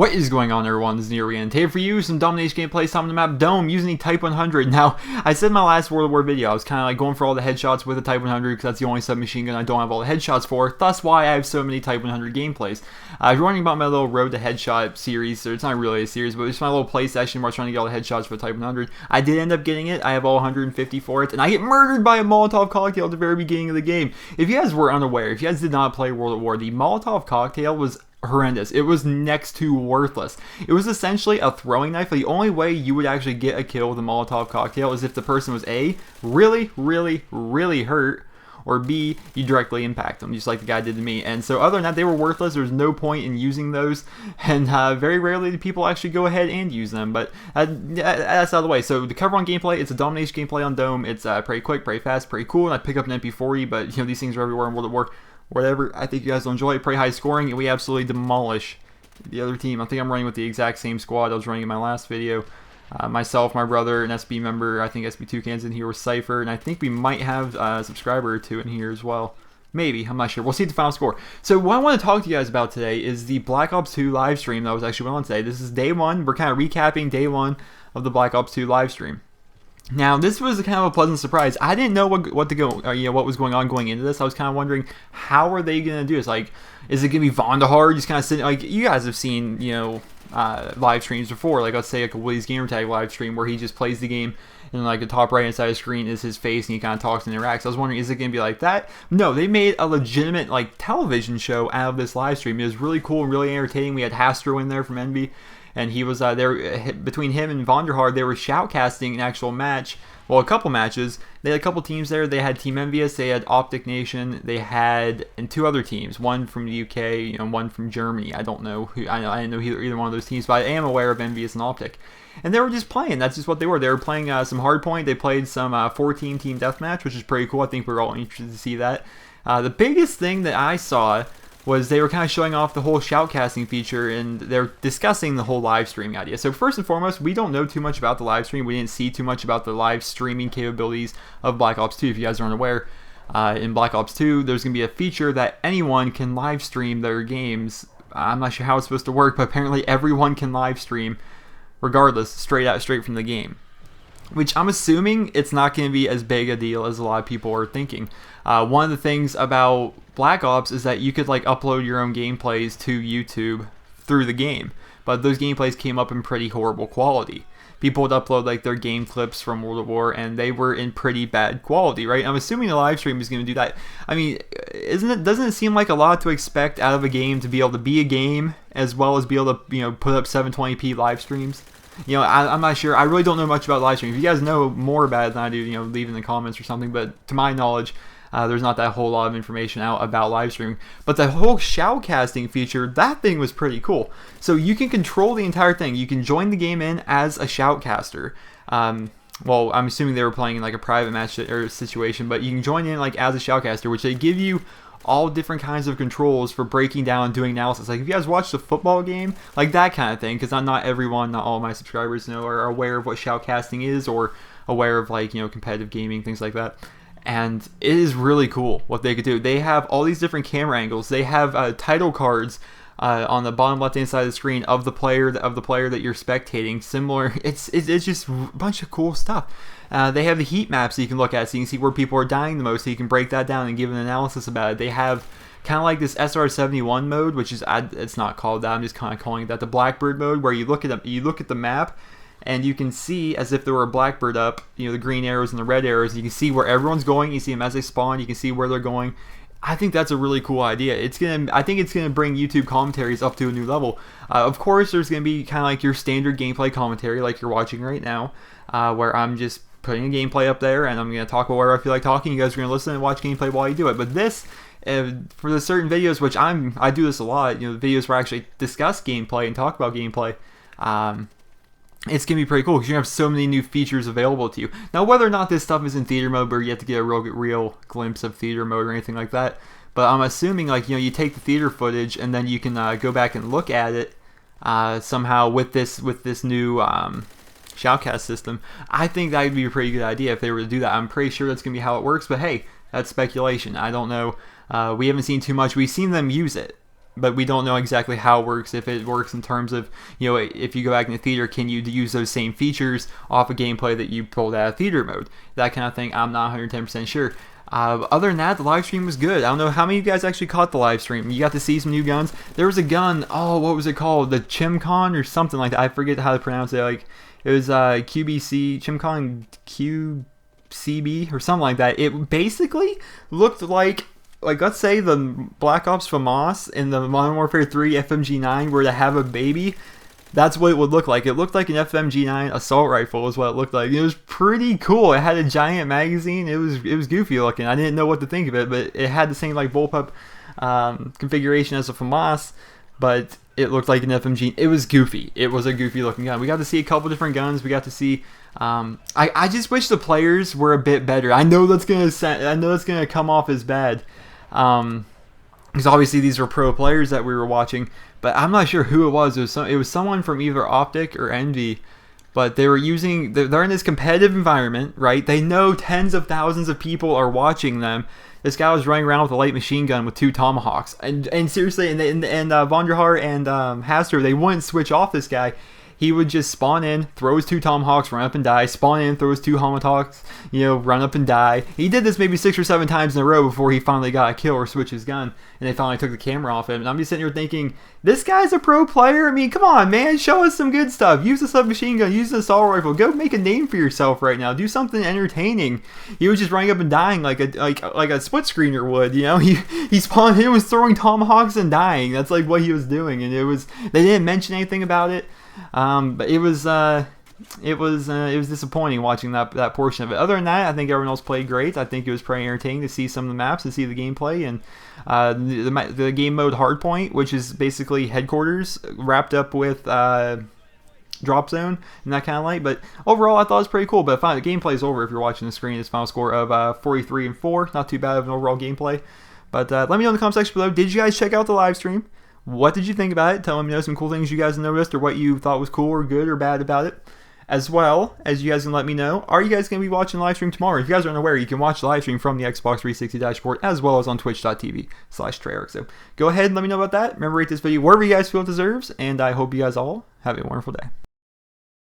What is going on, everyone? This is Nero again. Today for you, some domination gameplay, some on the map Dome using the Type 100. Now, I said in my last World War video, I was kind of like going for all the headshots with the Type 100 because that's the only submachine gun I don't have all the headshots for. Thus why I have so many Type 100 gameplays. If you're wondering about my little Road to Headshot series, so it's not really a series, but it's my little play session where I was trying to get all the headshots for the Type 100. I did end up getting it. I have all 150 for it, and I get murdered by a Molotov cocktail at the very beginning of the game. If you guys were unaware, if you guys did not play World at War, the Molotov cocktail was horrendous. It was next to worthless. It was essentially a throwing knife. The only way you would actually get a kill with a Molotov cocktail is if the person was A, really hurt, or B, you directly impact them, just like the guy did to me. And so other than that, they were worthless. There's no point in using those, and very rarely do people actually go ahead and use them, but that's out of the way. So the cover on gameplay, it's a domination gameplay on Dome. It's pretty quick, pretty fast, pretty cool, and I pick up an MP40, but you know, these things are everywhere in World at War. Whatever, I think you guys will enjoy it. Pretty high scoring, and we absolutely demolish the other team. I think I'm running with the exact same squad I was running in my last video. Myself, my brother, an SB member, I think SB2Can's in here with Cypher, and I think we might have a subscriber or two in here as well. Maybe, I'm not sure. We'll see the final score. So what I want to talk to you guys about today is the Black Ops 2 live stream that was actually went on today. This is day one. We're kind of recapping day one of the Black Ops 2 live stream. Now, this was kind of a pleasant surprise. I didn't know what was going on going into this. I was kind of wondering, how are they going to do this? Like, is it going to be Vonderhaar just kind of sitting, like, you guys have seen, you know, live streams before. Like, let's say, like, a Willie's Gamertag live stream where he just plays the game, and, like, the top right-hand side of the screen is his face, and he kind of talks and interacts. I was wondering, is it going to be like that? No, they made a legitimate, like, television show out of this live stream. It was really cool and really entertaining. We had Hastro in there from Envy, and he was there. Between him and Vonderhaar, they were shoutcasting an actual match. Well, a couple matches. They had a couple teams there. They had Team Envious, they had Optic Nation, they had and two other teams. One from the UK, and one from Germany. I don't know who. I didn't know either one of those teams, but I am aware of Envious and Optic. And they were just playing. That's just what they were. They were playing some hardpoint. They played some 4-team team deathmatch, which is pretty cool. I think we're all interested to see that. The biggest thing that I saw was they were kind of showing off the whole shoutcasting feature, and they're discussing the whole live streaming idea. So first and foremost, we don't know too much about the live stream. We didn't see too much about the live streaming capabilities of Black Ops 2. If you guys aren't aware, in Black Ops 2, there's going to be a feature that anyone can live stream their games. I'm not sure how it's supposed to work, but apparently everyone can live stream regardless, straight from the game. Which I'm assuming it's not going to be as big a deal as a lot of people are thinking. One of the things about Black Ops is that you could like upload your own gameplays to YouTube through the game, but those gameplays came up in pretty horrible quality. People would upload like their game clips from World at War, and they were in pretty bad quality, right? I'm assuming the live stream is going to do that. I mean, doesn't it seem like a lot to expect out of a game to be able to be a game as well as be able to put up 720p live streams? I'm not sure. I really don't know much about live stream. If you guys know more about it than I do, leave in the comments or something. But to my knowledge, there's not that whole lot of information out about live streaming. But the whole shoutcasting feature, that thing was pretty cool. So you can control the entire thing. You can join the game in as a shoutcaster. Well, I'm assuming they were playing in like a private match or situation, but you can join in like as a shoutcaster, which they give you all different kinds of controls for breaking down and doing analysis. Like if you guys watch the football game, like that kind of thing, because not all my subscribers are aware of what shoutcasting is, or aware of like competitive gaming, things like that. And it is really cool what they could do. They have all these different camera angles. They have title cards on the bottom left hand side of the screen of the player that you're spectating. Similar, it's just a bunch of cool stuff. They have the heat maps that you can look at, so you can see where people are dying the most, so you can break that down and give an analysis about it. They have kind of like this SR71 mode, which is, it's not called that, I'm just kind of calling it that, the Blackbird mode, where you look at the map, and you can see as if there were a blackbird up, the green arrows and the red arrows. You can see where everyone's going. You see them as they spawn. You can see where they're going. I think that's a really cool idea. I think it's gonna bring YouTube commentaries up to a new level. Of course, there's gonna be kind of like your standard gameplay commentary, like you're watching right now, where I'm just putting a gameplay up there, and I'm gonna talk about where I feel like talking. You guys are gonna listen and watch gameplay while you do it. But this, for the certain videos, which I do this a lot, videos where I actually discuss gameplay and talk about gameplay. It's going to be pretty cool because you have so many new features available to you. Now, whether or not this stuff is in theater mode, where you have to get a real glimpse of theater mode or anything like that, but I'm assuming like you take the theater footage and then you can go back and look at it somehow with this new shoutcast system. I think that would be a pretty good idea if they were to do that. I'm pretty sure that's going to be how it works, but hey, that's speculation. I don't know. We haven't seen too much. We've seen them use it. but we don't know exactly how it works. If it works in terms of, if you go back in the theater, can you use those same features off a gameplay that you pulled out of theater mode? That kind of thing, I'm not 110% sure. Other than that, the live stream was good. I don't know how many of you guys actually caught the live stream. You got to see some new guns. There was a gun, what was it called? The Chimcon or something like that. I forget how to pronounce it. Like, it was QBC, Chimcon QCB or something like that. It basically looked like let's say the Black Ops FAMAS in the Modern Warfare 3 FMG9 were to have a baby. That's what it would look like. It looked like an FMG9 assault rifle is what it looked like. It was pretty cool. It had a giant magazine. It was goofy looking. I didn't know what to think of it, but it had the same like bullpup configuration as a FAMAS, but it looked like an FMG. It was goofy. It was a goofy looking gun. We got to see a couple different guns. We got to see. I just wish the players were a bit better. I know that's gonna come off as bad. Because obviously these were pro players that we were watching, but I'm not sure who it was. It was someone from either Optic or Envy, but they're in this competitive environment, right? They know tens of thousands of people are watching them. This guy was running around with a light machine gun with 2 tomahawks, and seriously, and Vonderhaar and Haster, they wouldn't switch off this guy. He would just spawn in, throw his 2 tomahawks, run up and die. Spawn in, throw his 2 tomahawks, run up and die. He did this maybe 6 or 7 times in a row before he finally got a kill or switched his gun, and they finally took the camera off him. And I'm just sitting here thinking, this guy's a pro player. I mean, come on, man, show us some good stuff. Use a submachine gun, use an assault rifle. Go make a name for yourself right now. Do something entertaining. He was just running up and dying like a split screener would. He spawned in, was throwing tomahawks and dying. That's like what he was doing, and they didn't mention anything about it. But it was disappointing watching that portion of it. Other than that, I think everyone else played great. I think it was pretty entertaining to see some of the maps, to see the gameplay, and the game mode Hardpoint, which is basically headquarters wrapped up with drop zone and that kind of light. But overall, I thought it was pretty cool. But the gameplay is over if you're watching the screen. It's final score of 43-4. Not too bad of an overall gameplay. But let me know in the comment section below. Did you guys check out the live stream? What did you think about it? Tell me some cool things you guys noticed, or what you thought was cool or good or bad about it. As well as you guys can let me know, are you guys going to be watching the live stream tomorrow? If you guys aren't aware, you can watch the live stream from the Xbox 360 dashboard as well as on twitch.tv/Treyarch. So go ahead and let me know about that. Remember, rate this video wherever you guys feel it deserves, and I hope you guys all have a wonderful day.